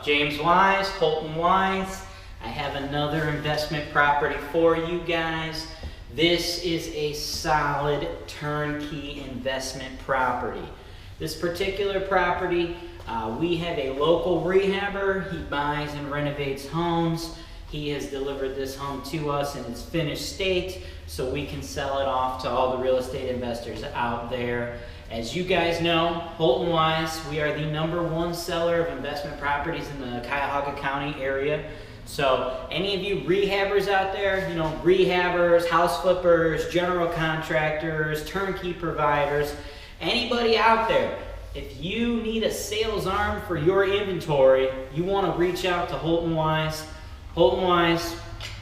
James Wise, Holton Wise. I have another investment property for you guys. This is a solid turnkey investment property. This particular property, we have a local rehabber. He buys and renovates homes. He has delivered this home to us in its finished state so we can sell it off to all the real estate investors out there. As you guys know, Holton Wise, we are the #1 seller of investment properties in the Cuyahoga County area. So any of you rehabbers out there, rehabbers, house flippers, general contractors, turnkey providers, anybody out there, if you need a sales arm for your inventory, you want to reach out to Holton Wise. Holton Wise,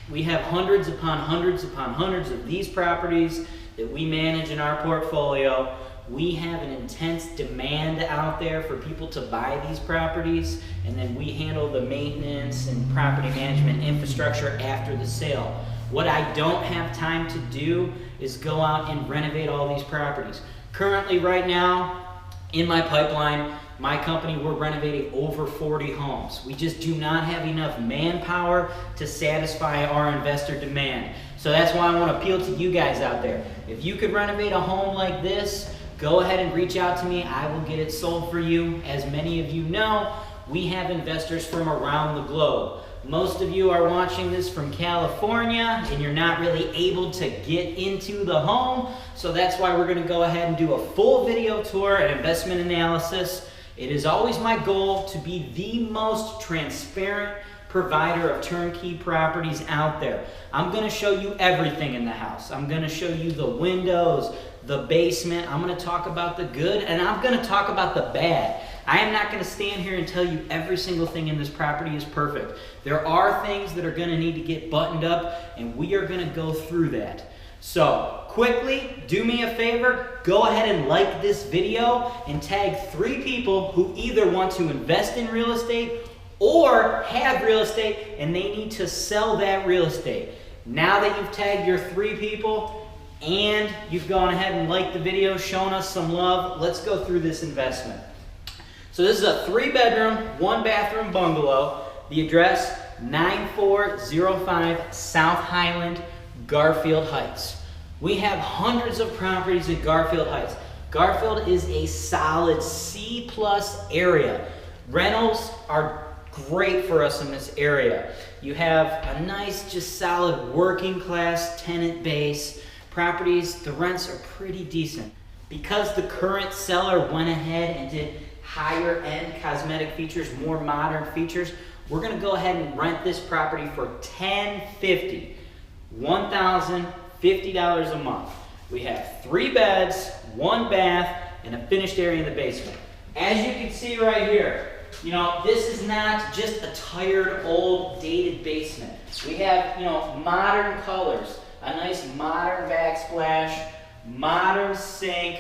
we have hundreds upon hundreds upon hundreds of these properties that we manage in our portfolio. We have an intense demand out there for people to buy these properties, and then we handle the maintenance and property management infrastructure after the sale. What I don't have time to do is go out and renovate all these properties. Currently, right now, in my pipeline, my company, we're renovating over 40 homes. We just do not have enough manpower to satisfy our investor demand. So that's why I want to appeal to you guys out there. If you could renovate a home like this, go ahead and reach out to me. I will get it sold for you. As many of you know, we have investors from around the globe. Most of you are watching this from California and you're not really able to get into the home. So that's why we're going to go ahead and do a full video tour and investment analysis. It is always my goal to be the most transparent provider of turnkey properties out there. I'm going to show you everything in the house. I'm going to show you the windows, the basement. I'm going to talk about the good, and I'm going to talk about the bad. I am not going to stand here and tell you every single thing in this property is perfect. There are things that are going to need to get buttoned up, and we are going to go through that. So quickly, do me a favor, go ahead and like this video and tag 3 people who either want to invest in real estate or have real estate and they need to sell that real estate. Now that you've tagged your 3 people and you've gone ahead and liked the video, shown us some love, let's go through this investment. So this is a 3-bedroom, 1-bathroom bungalow. The address, 9405 South Highland, Garfield Heights. We have hundreds of properties in Garfield Heights. Garfield is a solid C+ area. Rentals are great for us in this area. You have a nice, just solid working class tenant base. Properties, the rents are pretty decent. Because the current seller went ahead and did higher end cosmetic features, more modern features, we're gonna go ahead and rent this property for $1,050. $1,050 a month. We have 3 beds, 1 bath, and a finished area in the basement. As you can see right here, this is not just a tired, old, dated basement. We have, modern colors, a nice modern backsplash, modern sink.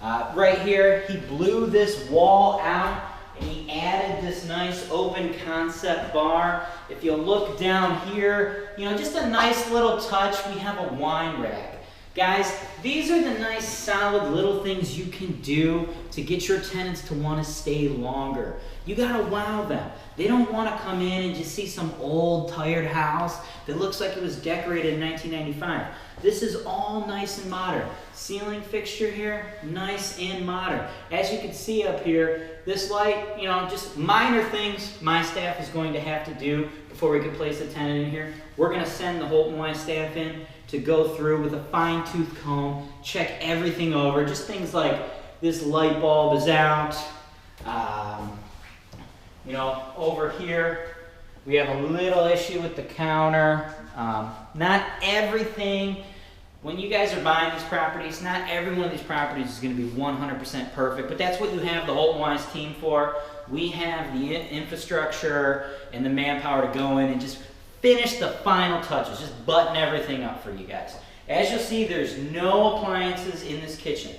Right here, he blew this wall out and he added this nice open concept bar. If you look down here, just a nice little touch, we have a wine rack. Guys, these are the nice solid little things you can do to get your tenants to want to stay longer. You gotta wow them. They don't want to come in and just see some old tired house that looks like it was decorated in 1995. This is all nice and modern. Ceiling fixture here, nice and modern. As you can see up here, this light, just minor things my staff is going to have to do before we can place a tenant in here. We're going to send the Holton Wise staff in to go through with a fine-tooth comb, check everything over. Just things like this light bulb is out. Over here, we have a little issue with the counter. Not everything, when you guys are buying these properties, not every one of these properties is going to be 100% perfect, but that's what you have the Holton Wise team for. We have the infrastructure and the manpower to go in and just finish the final touches, just button everything up for you guys. As you'll see, there's no appliances in this kitchen.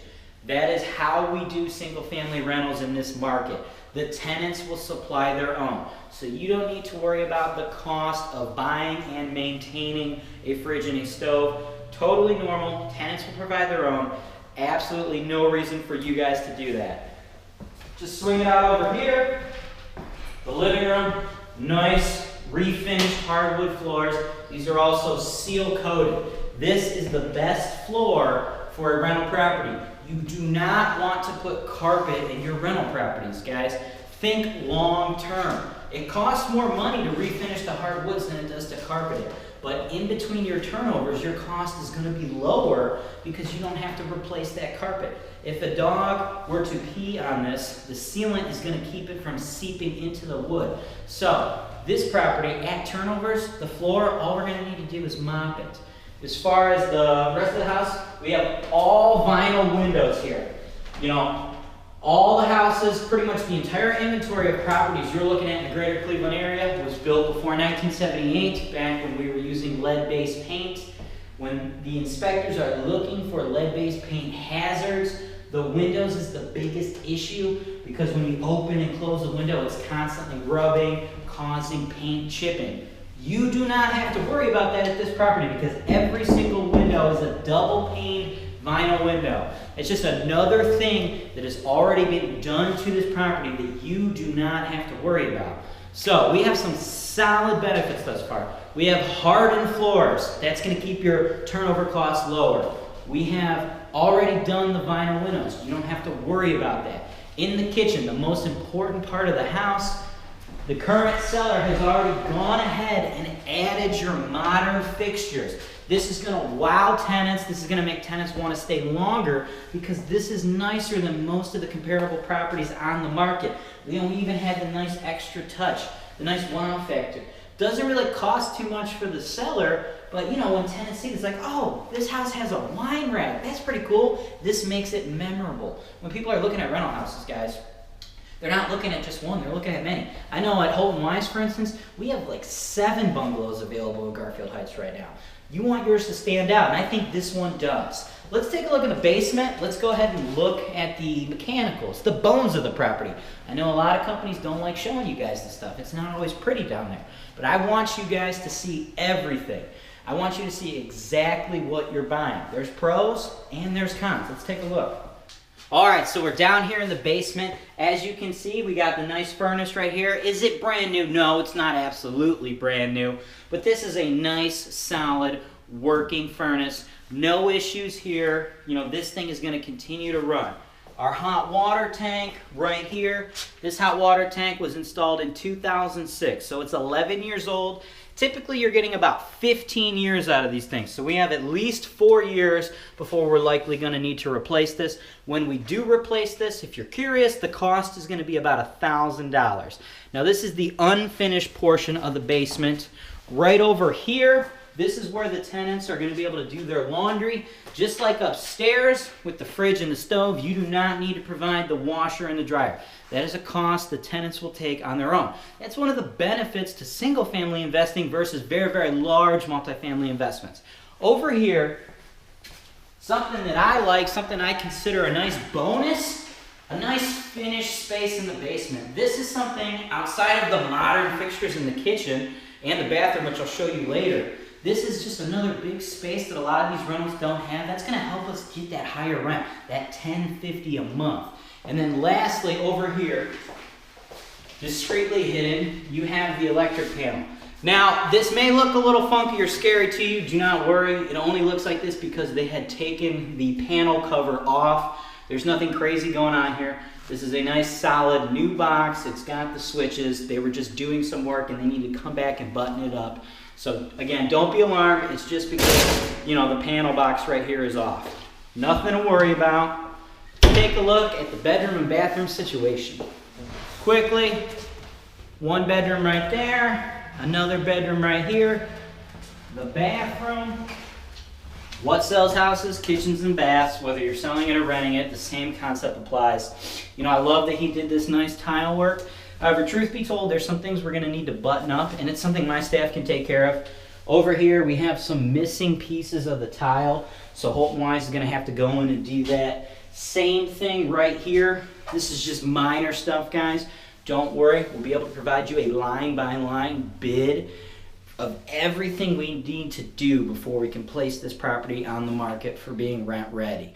That is how we do single-family rentals in this market. The tenants will supply their own. So you don't need to worry about the cost of buying and maintaining a fridge and a stove. Totally normal. Tenants will provide their own. Absolutely no reason for you guys to do that. Just swing it out over here. The The living room, nice refinished hardwood floors. These are also seal coated. This is the best floor for a rental property. You do not want to put carpet in your rental properties, guys. Think long term. It costs more money to refinish the hardwoods than it does to carpet it. But in between your turnovers, your cost is going to be lower because you don't have to replace that carpet. If a dog were to pee on this, the sealant is going to keep it from seeping into the wood. So this property, at turnovers, the floor, all we're going to need to do is mop it. As far as the rest of the house, we have all vinyl windows here. You know, all the houses, pretty much the entire inventory of properties you're looking at in the greater Cleveland area was built before 1978, back when we were using lead-based paint. When the inspectors are looking for lead-based paint hazards, the windows is the biggest issue because when you open and close the window, it's constantly rubbing, causing paint chipping. You do not have to worry about that at this property because every single window is a double-paned vinyl window. It's just another thing that has already been done to this property that you do not have to worry about. So we have some solid benefits thus far. We have hardened floors. That's going to keep your turnover costs lower. We have already done the vinyl windows. You don't have to worry about that. In the kitchen, the most important part of the house, the current seller has already gone ahead and added your modern fixtures. This is going to wow tenants. This is going to make tenants want to stay longer because this is nicer than most of the comparable properties on the market. We even had the nice extra touch, the nice wow factor. Doesn't really cost too much for the seller, but you know, when tenants see it, it's like, oh, this house has a wine rack. That's pretty cool. This makes it memorable. When people are looking at rental houses, guys, they're not looking at just one, they're looking at many. I know at Holton Wise, for instance, we have like 7 bungalows available in Garfield Heights right now. You want yours to stand out, and I think this one does. Let's take a look in the basement. Let's go ahead and look at the mechanicals, the bones of the property. I know a lot of companies don't like showing you guys this stuff. It's not always pretty down there. But I want you guys to see everything. I want you to see exactly what you're buying. There's pros and there's cons. Let's take a look. All right, so we're down here in the basement. As you can see, we got the nice furnace right here. Is it brand new? No, it's not absolutely brand new, but this is a nice, solid, working furnace. No issues here. You know, this thing is going to continue to run. Our hot water tank right here, this hot water tank was installed in 2006, so it's 11 years old. Typically, you're getting about 15 years out of these things. So we have at least 4 years before we're likely going to need to replace this. When we do replace this, if you're curious, the cost is going to be about $1,000. Now, this is the unfinished portion of the basement. Right over here, this is where the tenants are going to be able to do their laundry. Just like upstairs with the fridge and the stove, you do not need to provide the washer and the dryer. That is a cost the tenants will take on their own. That's one of the benefits to single-family investing versus very, very large multifamily investments. Over here, something that I like, something I consider a nice bonus, a nice finished space in the basement. This is something outside of the modern fixtures in the kitchen and the bathroom, which I'll show you later. This is just another big space that a lot of these rentals don't have. That's going to help us get that higher rent, that $10.50 a month. And then lastly, over here, discreetly hidden, you have the electric panel. Now, this may look a little funky or scary to you. Do not worry. It only looks like this because they had taken the panel cover off. There's nothing crazy going on here. This is a nice, solid, new box. It's got the switches. They were just doing some work, and they need to come back and button it up. So, again, don't be alarmed. It's just because, you know, the panel box right here is off. Nothing to worry about. Take a look at the bedroom and bathroom situation. Quickly, one bedroom right there, another bedroom right here, the bathroom. What sells houses? Kitchens and baths. Whether you're selling it or renting it, the same concept applies. You know, I love that he did this nice tile work. However, truth be told, there's some things we're going to need to button up, and it's something my staff can take care of. Over here, we have some missing pieces of the tile, so Holton Wise is going to have to go in and do that. Same thing right here. This is just minor stuff, guys. Don't worry. We'll be able to provide you a line-by-line bid of everything we need to do before we can place this property on the market for being rent ready.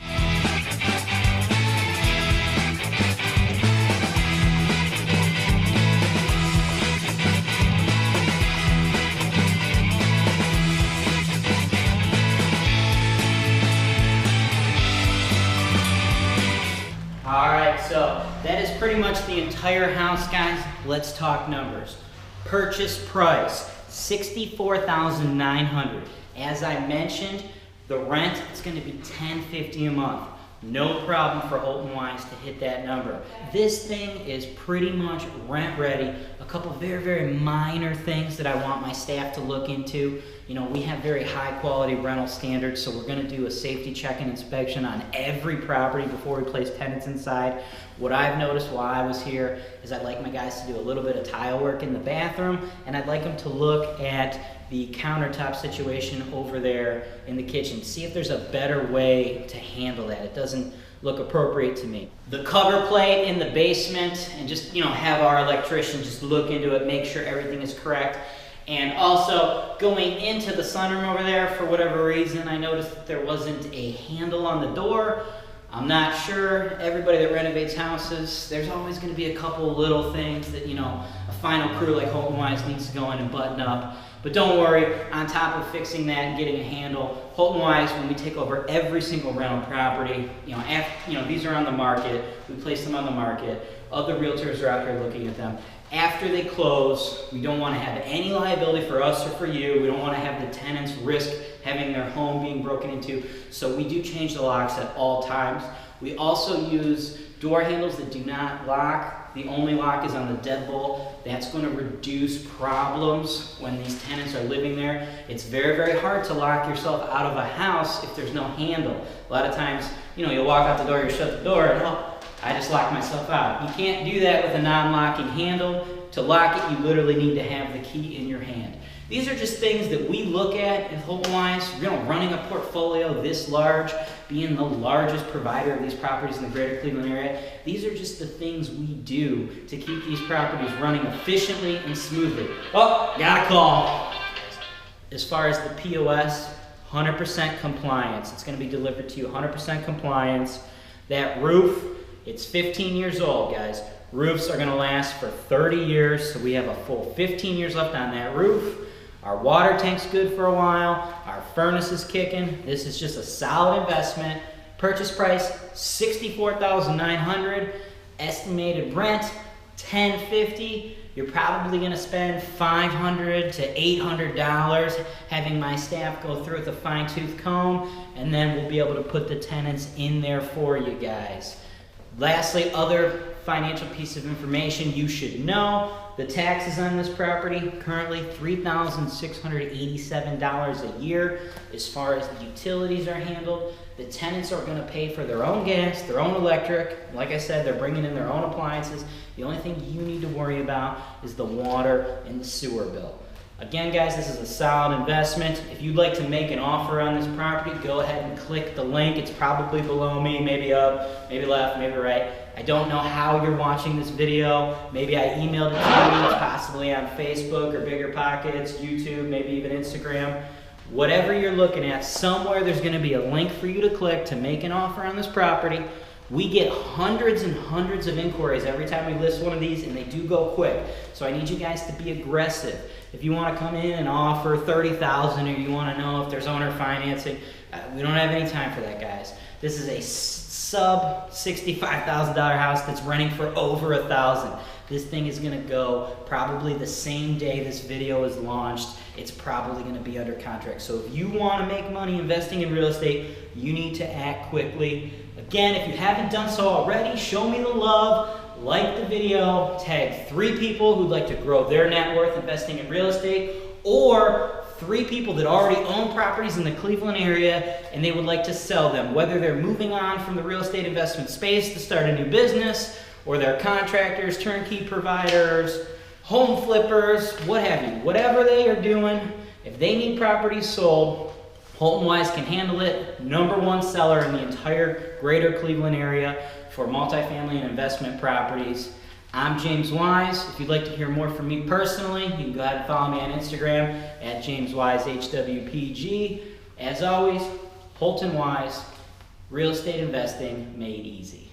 All right, so that is pretty much the entire house, guys. Let's talk numbers. Purchase price, $64,900. As I mentioned, the rent is going to be $10.50 a month. No problem for Holton Wise to hit that number. This thing is pretty much rent ready. A couple very, very minor things that I want my staff to look into. You know, we have very high quality rental standards, so we're gonna do a safety check and inspection on every property before we place tenants inside. What I've noticed while I was here is I'd like my guys to do a little bit of tile work in the bathroom, and I'd like them to look at the countertop situation over there in the kitchen. See if there's a better way to handle that. It doesn't look appropriate to me. The cover plate in the basement, and just, you know, have our electrician just look into it, make sure everything is correct. And also, going into the sunroom over there, for whatever reason, I noticed that there wasn't a handle on the door. I'm not sure. Everybody that renovates houses, there's always going to be a couple little things that, you know, a final crew like Holton Wise needs to go in and button up. But don't worry, on top of fixing that and getting a handle, Holton Wise, when we take over every single rental property, these are on the market, we place them on the market, other realtors are out here looking at them. After they close, we don't want to have any liability for us or for you. We don't want to have the tenants risk having their home being broken into. So we do change the locks at all times. We also use door handles that do not lock. The only lock is on the deadbolt. That's going to reduce problems when these tenants are living there. It's very, very hard to lock yourself out of a house if there's no handle. A lot of times, you know, you'll walk out the door, you shut the door, and I just locked myself out. You can't do that with a non-locking handle. To lock it, you literally need to have the key in your hand. These are just things that we look at Holton Wise. You know, running a portfolio this large, being the largest provider of these properties in the greater Cleveland area, these are just the things we do to keep these properties running efficiently and smoothly. Oh, got a call. As far as the POS, 100% compliance. It's going to be delivered to you, 100% compliance. That roof, it's 15 years old, guys. Roofs are going to last for 30 years, so we have a full 15 years left on that roof. Our water tank's good for a while. Our furnace is kicking. This is just a solid investment. Purchase price, $64,900. Estimated rent, $10.50. You're probably going to spend $500 to $800 having my staff go through with a fine-tooth comb, and then we'll be able to put the tenants in there for you guys. Lastly, other financial piece of information you should know. The taxes on this property, currently $3,687 a year as far as the utilities are handled. The tenants are going to pay for their own gas, their own electric. Like I said, they're bringing in their own appliances. The only thing you need to worry about is the water and the sewer bill. Again, guys, this is a solid investment. If you'd like to make an offer on this property, go ahead and click the link. It's probably below me, maybe up, maybe left, maybe right. I don't know how you're watching this video. Maybe I emailed it to you, possibly on Facebook or Bigger Pockets, YouTube, maybe even Instagram. Whatever you're looking at, somewhere there's going to be a link for you to click to make an offer on this property. We get hundreds and hundreds of inquiries every time we list one of these, and they do go quick. So I need you guys to be aggressive. If you want to come in and offer $30,000, or you want to know if there's owner financing, we don't have any time for that, guys. This is a sub $65,000 house that's renting for over $1,000. This thing is going to go probably the same day this video is launched. It's probably going to be under contract. So if you want to make money investing in real estate, you need to act quickly. Again, if you haven't done so already, show me the love, like the video, tag 3 people who'd like to grow their net worth investing in real estate, or 3 people that already own properties in the Cleveland area and they would like to sell them, whether they're moving on from the real estate investment space to start a new business, or they're contractors, turnkey providers, home flippers, what have you. Whatever they are doing, if they need properties sold, Holton Wise can handle it. #1 seller in the entire greater Cleveland area for multifamily and investment properties. I'm James Wise. If you'd like to hear more from me personally, you can go ahead and follow me on Instagram at JamesWiseHWPG. As always, Holton Wise, real estate investing made easy.